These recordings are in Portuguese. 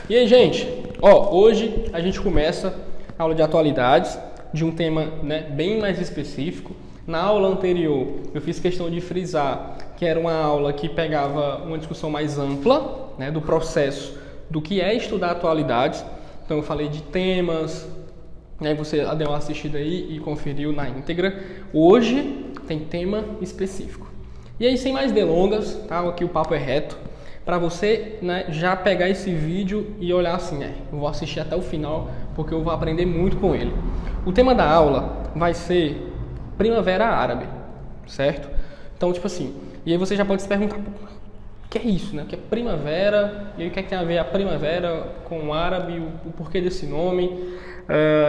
E aí, gente, ó, hoje a gente começa a aula de atualidades de um tema, né, bem mais específico. Na aula anterior, eu fiz questão de frisar que era uma aula que pegava uma discussão mais ampla, né, do processo do que é estudar atualidades. Então, eu falei de temas, né, você deu uma assistida aí e conferiu na íntegra. Hoje tem tema específico. E aí, sem mais delongas, tá? Aqui o papo é reto. Para você, né, já pegar esse vídeo e olhar assim, eu vou assistir até o final porque eu vou aprender muito com ele. O tema da aula vai ser Primavera Árabe, certo? Então, tipo assim, e aí você já pode se perguntar, o que é isso, né? O que é primavera? E aí o que é que tem a ver a primavera com o árabe, o porquê desse nome?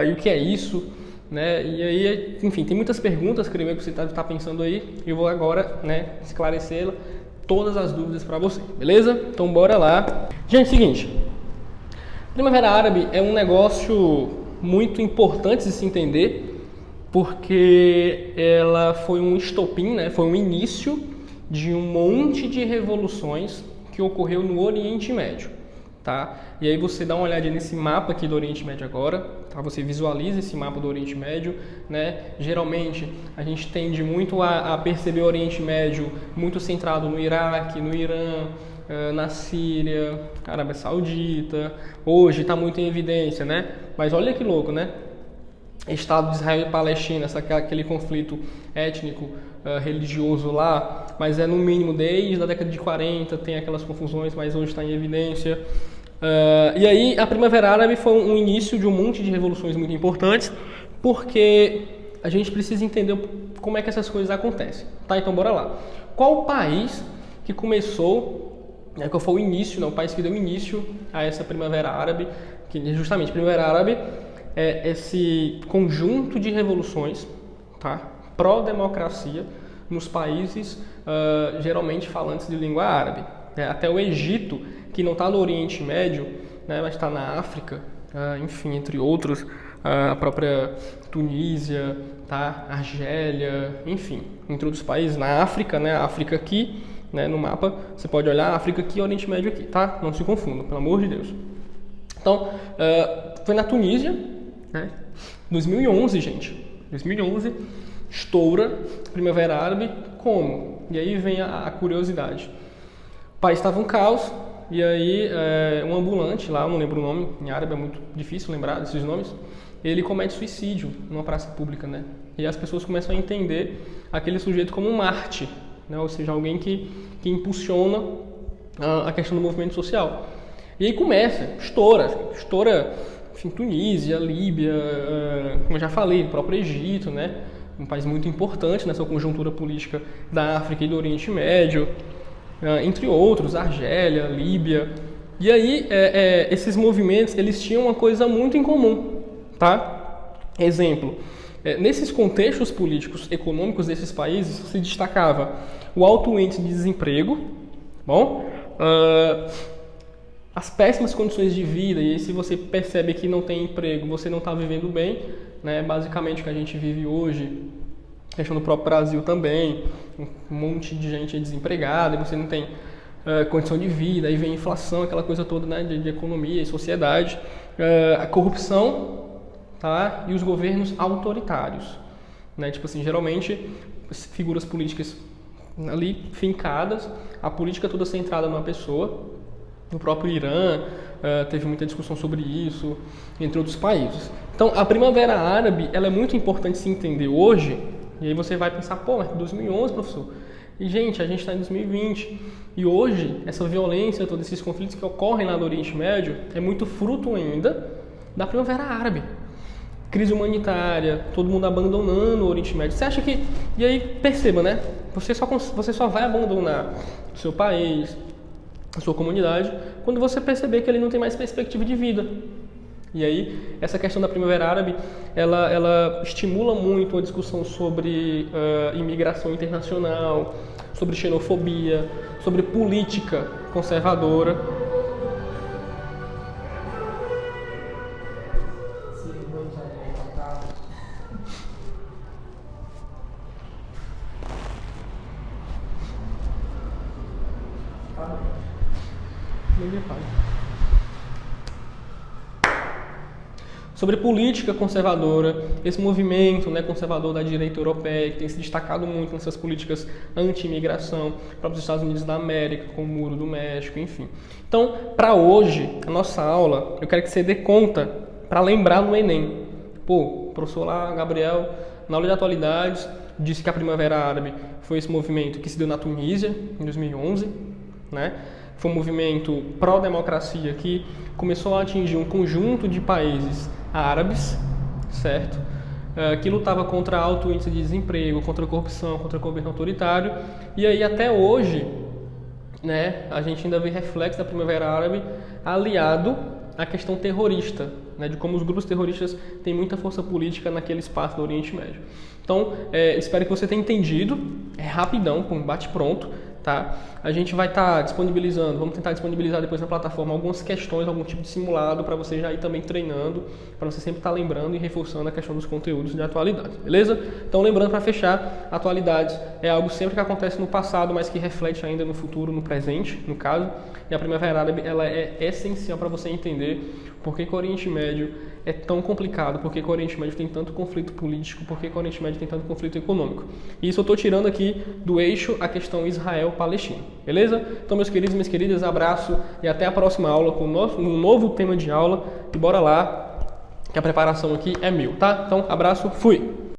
E o que é isso? Né? E aí, enfim, tem muitas perguntas, creio que você está pensando aí, e eu vou agora, né, esclarecê-la, todas as dúvidas para você, beleza? Então bora lá. Gente, seguinte, Primavera Árabe é um negócio muito importante de se entender, porque ela foi um estopim, né? Foi um início de um monte de revoluções que ocorreu no Oriente Médio, tá? E aí você dá uma olhadinha nesse mapa aqui do Oriente Médio agora, tá? Você visualiza esse mapa do Oriente Médio, né? Geralmente a gente tende muito a perceber o Oriente Médio muito centrado no Iraque, no Irã, na Síria, Arábia Saudita. Hoje está muito em evidência, né? Mas olha que louco, né? Estado de Israel e Palestina, aquele conflito étnico, religioso lá, mas é no mínimo desde a década de 40, tem aquelas confusões, mas hoje está em evidência. E aí a Primavera Árabe foi um início de um monte de revoluções muito importantes, porque a gente precisa entender como é que essas coisas acontecem. Tá, então bora lá. Qual o país que começou, qual foi o início, o país que deu início a essa Primavera Árabe, que justamente Primavera Árabe é esse conjunto de revoluções, tá, pró-democracia nos países geralmente falantes de língua árabe. Até o Egito, que não está no Oriente Médio, né, mas está na África, enfim, entre outros, a própria Tunísia, tá, Argélia, enfim, entre outros países, na África, né, a África aqui, né, no mapa, você pode olhar a África aqui e o Oriente Médio aqui, tá? Não se confundam, pelo amor de Deus. Então, foi na Tunísia, né? 2011, gente. 2011, estoura Primavera Árabe. Como? E aí vem a curiosidade. O país estava um caos, e aí um ambulante lá, eu não lembro o nome, em árabe é muito difícil lembrar desses nomes, ele comete suicídio numa praça pública, né? E as pessoas começam a entender aquele sujeito como um Marte, né? Ou seja, alguém que impulsiona a questão do movimento social. E aí começa, estoura, enfim, Tunísia, Líbia, como eu já falei, o próprio Egito, né? Um país muito importante nessa conjuntura política da África e do Oriente Médio, entre outros, Argélia, Líbia. E aí, esses movimentos, eles tinham uma coisa muito em comum, tá? Exemplo, nesses contextos políticos, econômicos desses países, se destacava o alto índice de desemprego, bom? As péssimas condições de vida, e aí se você percebe que não tem emprego, você não está vivendo bem, né? Basicamente o que a gente vive hoje, questão do próprio Brasil também, um monte de gente desempregada, e você não tem condição de vida, aí vem a inflação, aquela coisa toda, né, de economia e sociedade, a corrupção, tá? E os governos autoritários, né? Tipo assim, geralmente figuras políticas ali fincadas, a política toda centrada numa pessoa. No próprio Irã teve muita discussão sobre isso, entre outros países. Então, a Primavera Árabe, ela é muito importante se entender hoje, e aí você vai pensar, pô, mas 2011, professor? E, gente, a gente está em 2020, e hoje, essa violência, todos esses conflitos que ocorrem lá no Oriente Médio, é muito fruto ainda da Primavera Árabe. Crise humanitária, todo mundo abandonando o Oriente Médio. Você acha que... E aí, perceba, né? Você só vai abandonar o seu país, a sua comunidade, quando você perceber que ele não tem mais perspectiva de vida. E aí, essa questão da Primavera Árabe, ela estimula muito a discussão sobre imigração internacional, sobre xenofobia, sobre política conservadora. sobre política conservadora, esse movimento, né, conservador da direita europeia, que tem se destacado muito nessas políticas anti-imigração, para os Estados Unidos da América, com o Muro do México, enfim. Então, para hoje, a nossa aula, eu quero que você dê conta para lembrar no Enem. Pô, o professor lá, Gabriel, na aula de atualidades, disse que a Primavera Árabe foi esse movimento que se deu na Tunísia, em 2011, né? Foi um movimento pró-democracia que começou a atingir um conjunto de países árabes, certo? Que lutava contra alto índice de desemprego, contra a corrupção, contra o governo autoritário. E aí até hoje, né, a gente ainda vê reflexo da Primavera Árabe aliado à questão terrorista, né, de como os grupos terroristas têm muita força política naquele espaço do Oriente Médio. Então, espero que você tenha entendido. É rapidão, com bate pronto. Tá? A gente vai estar disponibilizando, vamos tentar disponibilizar depois na plataforma algumas questões, algum tipo de simulado para você já ir também treinando, para você sempre estar lembrando e reforçando a questão dos conteúdos de atualidade, beleza? Então lembrando, para fechar, atualidades é algo sempre que acontece no passado, mas que reflete ainda no futuro, no presente, no caso, e a Primavera Árabe ela é essencial para você entender por que o Oriente Médio é tão complicado, por que o Oriente Médio tem tanto conflito político, por que o Oriente Médio tem tanto conflito econômico. E isso eu estou tirando aqui do eixo a questão Israel-Palestina, beleza? Então, meus queridos e minhas queridas, abraço e até a próxima aula com um novo tema de aula. E bora lá, que a preparação aqui é mil, tá? Então, abraço, fui!